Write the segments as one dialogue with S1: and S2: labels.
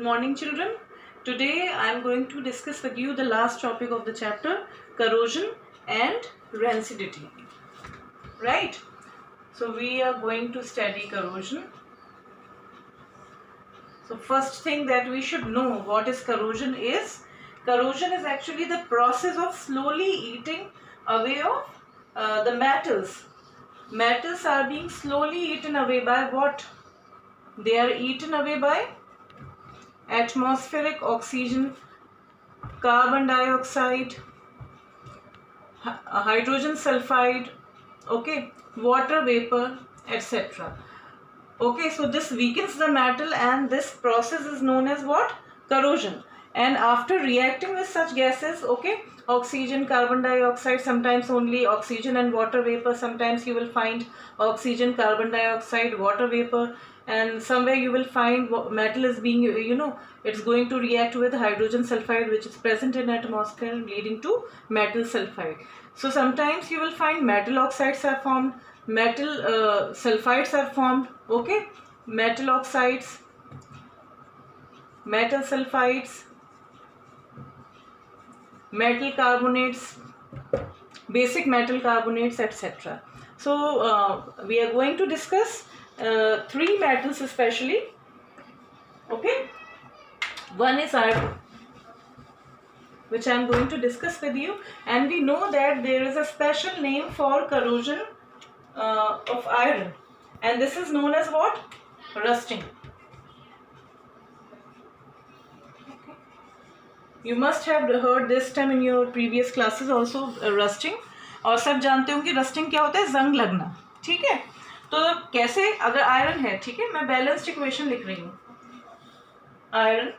S1: Good morning, children. Today I am going to discuss with you the last topic of the chapter, corrosion and rancidity. Right? So we are going to study corrosion. So first thing that we should know what is corrosion is actually the process of slowly eating away of the metals. Metals are being slowly eaten away by what? They are eaten away by atmospheric oxygen, carbon dioxide, hydrogen sulfide, okay, water vapor, etc. Okay, so this weakens the metal and this process is known as what? Corrosion. And after reacting with such gases, okay, oxygen, carbon dioxide, sometimes only oxygen and water vapor, sometimes you will find oxygen, carbon dioxide, water vapor, and somewhere you will find metal is being, it's going to react with hydrogen sulfide which is present in atmosphere leading to metal sulfide. So sometimes you will find metal oxides are formed, metal sulfides are formed, okay, metal oxides, metal sulfides, metal carbonates, basic metal carbonates, etc. So we are going to discuss three metals especially, okay. One is iron, which I am going to discuss with you, and we know that there is a special name for corrosion of iron, and this is known as what? Rusting. Okay. You must have heard this term in your previous classes also, rusting. और सब जानते हो कि rusting क्या होता है? जंग लगना, ठीक है. तो कैसे, अगर आयरन है, ठीक है, मैं बैलेंस्ड इक्वेशन लिख रही हूँ. Iron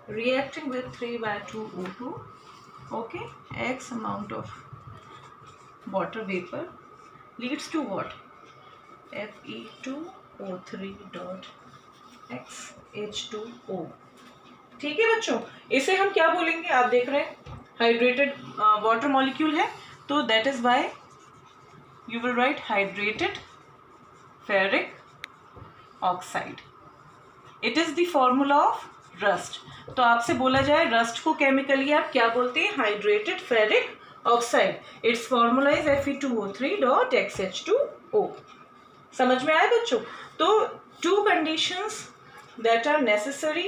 S1: reacting with 3/2O2, okay, x amount of water vapor leads to what? Fe2O3 dot XH2O. ठीक है बच्चों, इसे हम क्या बोलेंगे? आप देख रहे हैं हाइड्रेटेड वाटर मॉलिक्यूल है, तो that is why you will write hydrated ferric oxide. It is the formula of rust. तो आपसे बोला जाए रस्ट को केमिकली आप क्या बोलते हैं? Hydrated ferric oxide. It's formula is Fe2O3 dot XH2O. समझ में आया बच्चों? तो to conditions that are necessary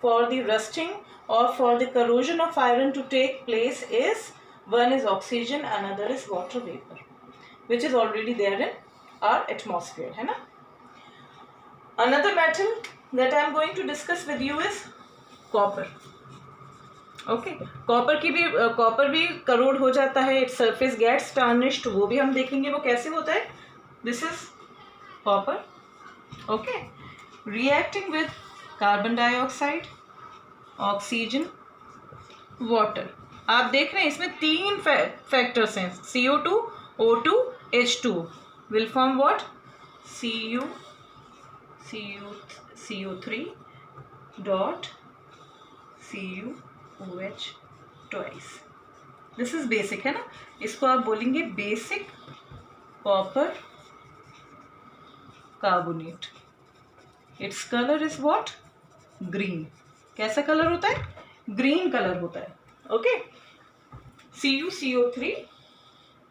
S1: for the rusting or for the corrosion of iron to take place is, one is oxygen, another is water vapor, which is already there in our atmosphere, है ना? Another metal that I am going to discuss with you is copper. Okay, copper भी करोड हो जाता है, its surface gets tarnished, वो भी हम देखेंगे वो कैसे होता है. This is copper, okay, reacting with carbon dioxide, oxygen, water. आप देख रहे हैं इसमें तीन फैक्टर्स हैं. CO2, O2, H2 will form what? CO3 dot CuOH twice. This is basic, है ना? इसको आप बोलेंगे basic copper carbonate. Its colour is what? Green. कैसा कलर होता है? ग्रीन कलर होता है, okay. CuCO3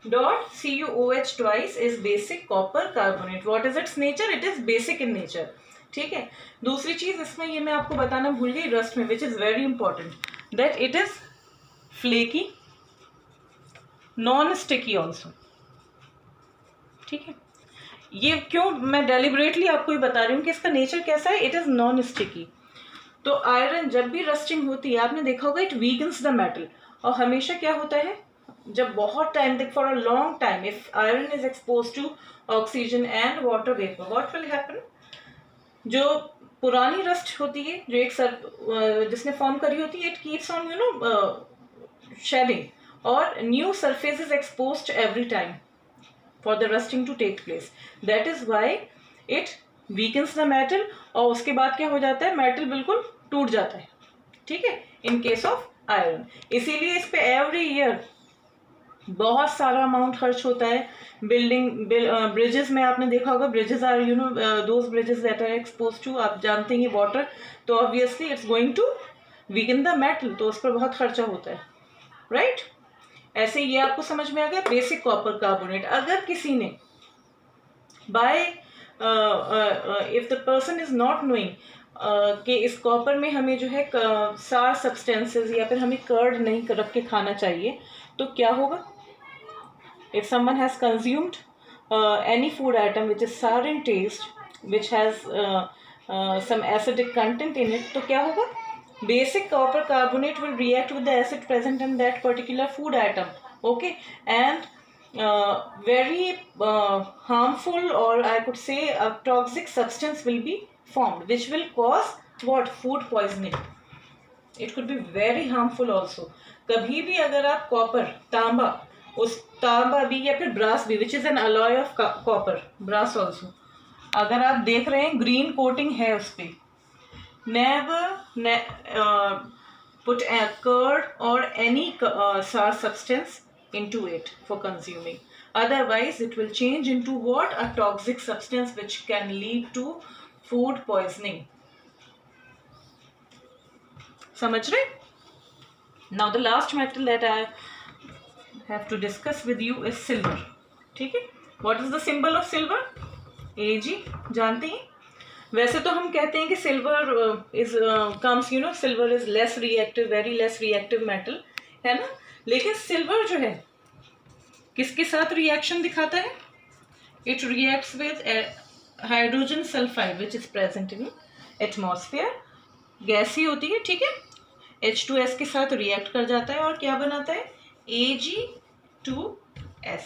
S1: dot CuOH twice is basic copper carbonate. What is its nature? It is basic in nature. ठीक है. दूसरी चीज इसमें ये मैं आपको बताना भूल गई रस्ट में, which is very important, that it is flaky, non sticky also. ठीक है. ये क्यों मैं डेलिबरेटली आपको ये बता रही हूँ कि इसका नेचर कैसा है? It is non sticky. तो आयरन जब भी रस्टिंग होती है, आपने देखा होगा, इट वीकन्स द मेटल. और हमेशा क्या होता है, जब बहुत टाइम तक, for a long time, if iron is expose to oxygen and water vapour, what will happen? जो पुरानी रस्ट होती है, जो एक जिसने फॉर्म करी होती है, इट कीप्स ऑन शेडिंग, और new surface is exposed every time for the rusting to take place. That is why it weakens the metal. और उसके बाद क्या हो जाता है? मेटल बिल्कुल टूट जाता है, ठीक है, इन केस ऑफ आयरन. इसीलिए इस पे एवरी ईयर बहुत सारा अमाउंट खर्च होता है। ब्रिजेस में आपने देखा होगा, bridges are you know those bridges that are expose to, आप जानते हैं वाटर, तो obviously it's going to weaken the metal, तो उस पर बहुत खर्चा होता है, राइट। ऐसे ये आपको समझ में आ गया बेसिक कॉपर कार्बोनेट। अगर किसी ने buy if the person is not knowing कि इस कॉपर में हमें जो है सार सब्सटेंसेस या फिर हमें कर्ड नहीं रख के खाना चाहिए, तो क्या होगा? If someone has consumed any food item which is sour in taste, which has some acidic content in it, तो क्या होगा? Basic copper carbonate will react with the acid present in that particular food item, okay, and very harmful, or I could say a toxic substance will be formed, which will cause what? Food poisoning. It could be very harmful also. कभी भी अगर आप copper, तांबा, उस तांबा भी या फिर ब्रास भी, which is an alloy of copper, brass also, अगर आप देख रहे हैं ग्रीन कोटिंग है उस पर, never put a curd or any sour substance into it for consuming, otherwise it will change into what? A toxic substance which can lead to food poisoning. समझ रहे? Now the last metal that I have to discuss with you is silver. ठीक है? What is the symbol of silver? Ag, जानते हैं? वैसे तो हम कहते हैं कि silver is comes, you know, silver is less reactive, very less reactive metal, है ना, लेकिन सिल्वर जो है किसके साथ रिएक्शन दिखाता है? It reacts with hydrogen sulphide which is present in atmosphere, gas ही होती है, ठीक है, H2S के साथ रिएक्ट कर जाता है और क्या बनाता है? Ag2S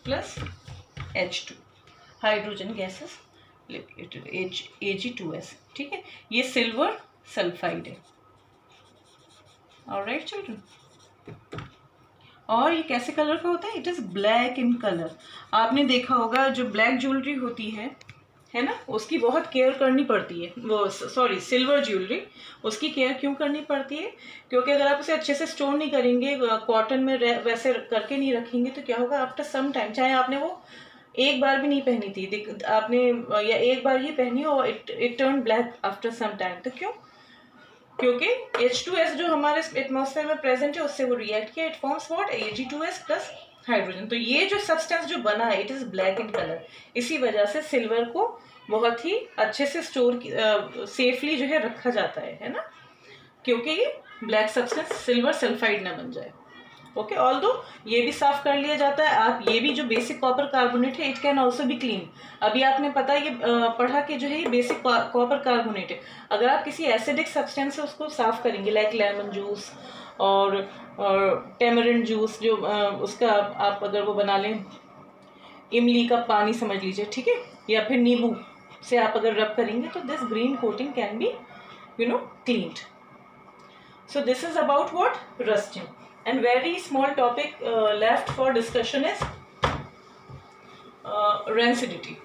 S1: plus H2, hydrogen gases Ag2S, ठीक है, ये सिल्वर सल्फाइड है। ऑलराइट चिल्ड्रन, और ये कैसे कलर का होता है? It is black in colour. आपने देखा होगा जो ब्लैक ज्वेलरी होती है ना, उसकी बहुत केयर करनी पड़ती है, वो सॉरी सिल्वर ज्वेलरी, उसकी केयर क्यों करनी पड़ती है? क्योंकि अगर आप उसे अच्छे से स्टोर नहीं करेंगे, कॉटन में वैसे करके नहीं रखेंगे, तो क्या होगा? आफ्टर सम टाइम, चाहे आपने वो एक बार भी नहीं पहनी थी आपने, या एक बार ही पहनी हो, it turn black after some time, तो क्यों? क्योंकि H2S जो हमारे एटमॉस्फेयर में प्रेजेंट है उससे वो रिएक्ट किया, it forms what? Ag2S plus hydrogen. तो ये जो सब्सटेंस जो बना है it is black in colour, इसी वजह से सिल्वर को बहुत ही अच्छे से स्टोर सेफली जो है रखा जाता है ना, क्योंकि ये ब्लैक सब्सटेंस सिल्वर सल्फाइड ना बन जाए। ओके, ऑल्दो ये भी साफ कर लिया जाता है। आप ये भी जो बेसिक कॉपर कार्बोनेट है it can also be clean. अभी आपने पता ये पढ़ा कि जो है ये बेसिक कॉपर कार्बोनेट है, अगर आप किसी एसिडिक सब्सटेंस से उसको साफ करेंगे, लाइक लेमन जूस और टेमरिंड जूस, जो उसका आप अगर वो बना लें, इमली का पानी समझ लीजिए, ठीक है, या फिर नींबू से आप अगर रब करेंगे, तो this green coating can be you know cleaned. So this is about what? Rusting. And very small topic left for discussion is rancidity,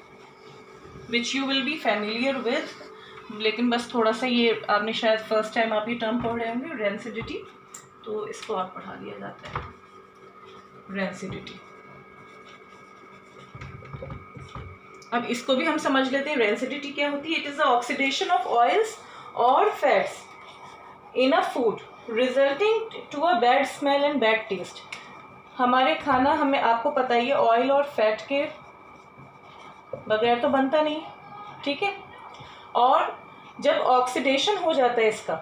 S1: which you will be familiar with. लेकिन बस थोड़ा सा ये आपने शायद फर्स्ट टाइम आप ये term पढ़ रहे होंगे, रेंसिडिटी, तो इसको आप पढ़ा दिया जाता है, रेंसिडिटी। अब इसको भी हम समझ लेते हैं, रेंसिडिटी क्या होती है? It is the oxidation of oils और fats in a food resulting to a bad smell and bad taste. हमारे खाना, हमें आपको पता ही है, ऑयल और फैट के बगैर तो बनता नहीं, ठीक है, और जब ऑक्सीडेशन हो जाता है इसका,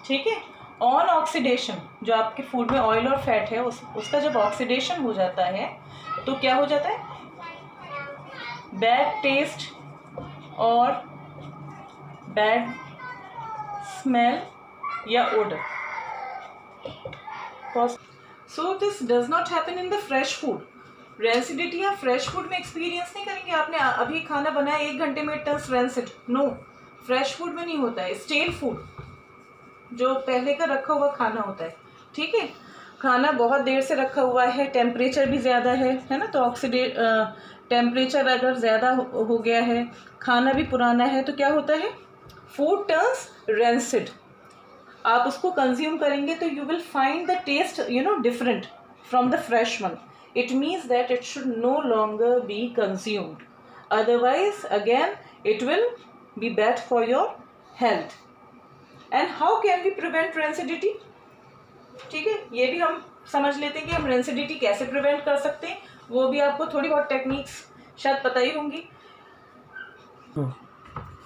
S1: ठीक है, ऑन ऑक्सीडेशन, जो आपके फूड में ऑयल और फैट है उसका जब ऑक्सीडेशन हो जाता है तो क्या हो जाता है? बैड टेस्ट और बैड स्मेल या odour. So this does not happen in the fresh food. Rancidity आप फ्रेश फूड में एक्सपीरियंस नहीं करेंगे। आपने अभी खाना बनाया 1 घंटे में turns rancid, no, fresh food में नहीं होता है। स्टेल फूड, जो पहले का रखा हुआ खाना होता है, ठीक है, खाना बहुत देर से रखा हुआ है, टेम्परेचर भी ज़्यादा है ना, तो टेम्परेचर अगर ज़्यादा हो गया है, खाना भी पुराना है, तो क्या होता है? Food turns rancid. आप उसको कंज्यूम करेंगे तो you will find the taste you know different from the fresh one. It means that it should no longer be consumed. Otherwise, again, it will be bad for your health. And how can we prevent rancidity? ठीक है, ये भी हम समझ लेते हैं कि हम रेंसिडिटी कैसे प्रिवेंट कर सकते हैं. वो भी आपको थोड़ी बहुत टेक्निक्स शायद पता ही होंगी.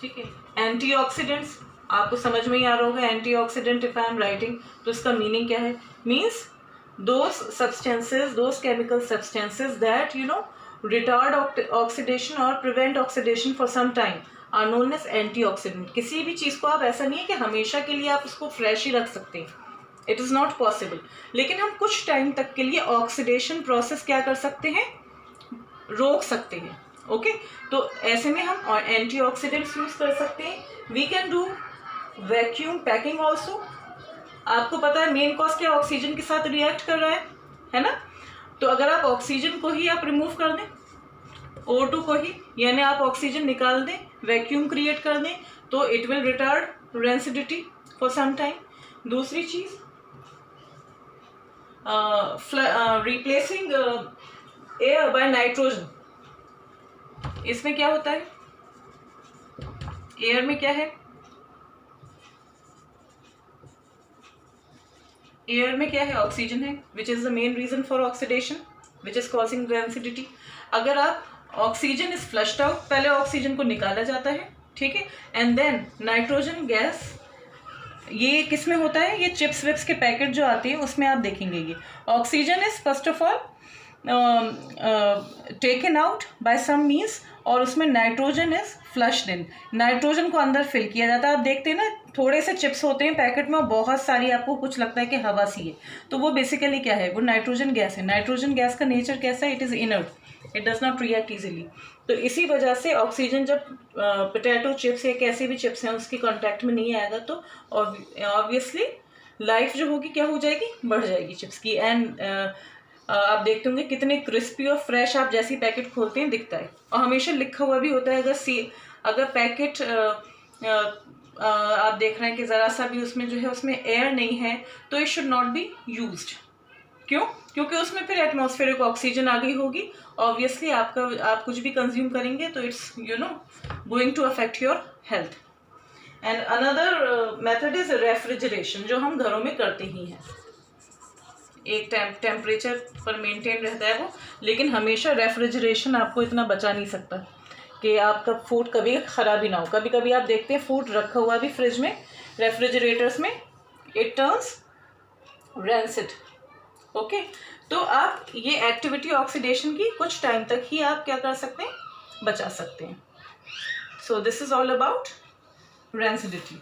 S1: ठीक है. एंटीऑक्सीडेंट्स आपको समझ में ही आ रहा होगा. Antioxidant if I am writing तो इसका मीनिंग क्या है? Means those substances, those chemical substances that retard oxidation or prevent oxidation for some time are known as antioxidant. किसी भी चीज़ को आप ऐसा नहीं है कि हमेशा के लिए आप उसको फ्रेश ही रख सकते हैं. It is not possible. लेकिन हम कुछ टाइम तक के लिए ऑक्सीडेशन प्रोसेस क्या कर सकते हैं? रोक सकते हैं. ओके. तो ऐसे में हम एंटीऑक्सीडेंट्स यूज कर सकते हैं. We can do vacuum packing also. आपको पता है मेन कॉज क्या ऑक्सीजन के साथ रिएक्ट कर रहा है ना? तो अगर आप ऑक्सीजन को ही आप रिमूव कर दें, O2 को ही, यानी आप ऑक्सीजन निकाल दें, वैक्यूम क्रिएट कर दें, तो it will retard rancidity for some time. दूसरी चीज रिप्लेसिंग एयर बाय नाइट्रोजन. इसमें क्या होता है? एयर में क्या है? एयर में क्या है? ऑक्सीजन है, which is the main reason for oxidation which is causing rancidity. अगर आप ऑक्सीजन इज फ्लश्ड आउट, पहले ऑक्सीजन को निकाला जाता है, ठीक है, एंड देन नाइट्रोजन गैस. ये किस में होता है? ये चिप्स विप्स के पैकेट जो आते हैं उसमें आप देखेंगे ये oxygen is first of all taken out by some means, और उसमें nitrogen is flushed in. Nitrogen को अंदर फिल किया जाता है. आप देखते हैं ना, थोड़े से चिप्स होते हैं पैकेट में और बहुत सारी आपको कुछ लगता है कि हवा सी है, तो वो बेसिकली क्या है? वो नाइट्रोजन गैस है. नाइट्रोजन गैस का नेचर कैसा है? It is inert, it does not react easily. तो इसी वजह से ऑक्सीजन जब पोटैटो चिप्स या कैसे भी चिप्स हैं उसके कांटेक्ट में नहीं आएगा तो ऑब्वियसली लाइफ जो होगी क्या हो जाएगी? बढ़ जाएगी चिप्स की. एंड आप देखते होंगे कितने क्रिस्पी और फ्रेश आप जैसी पैकेट खोलते हैं दिखता है. और हमेशा लिखा हुआ भी होता है अगर पैकेट आप देख रहे हैं कि ज़रा सा भी उसमें जो है उसमें एयर नहीं है तो it should not be used. क्यों? क्योंकि उसमें फिर एटमॉस्फेरिक ऑक्सीजन आ गई होगी. ऑब्वियसली आप कुछ भी कंज्यूम करेंगे तो it's going to affect your health. And another method is refrigeration, जो हम घरों में करते ही हैं. एक टेम्परेचर पर मेंटेन रहता है वो, लेकिन हमेशा रेफ्रिजरेशन आपको इतना बचा नहीं सकता कि आपका फूड कभी ख़राब ही ना हो. कभी कभी आप देखते हैं फूड रखा हुआ भी फ्रिज में, रेफ्रिजरेटर्स में, इट टर्न्स रेंसिड. ओके. तो आप ये एक्टिविटी ऑक्सीडेशन की कुछ टाइम तक ही आप क्या कर सकते हैं? बचा सकते हैं. So this is all about rancidity.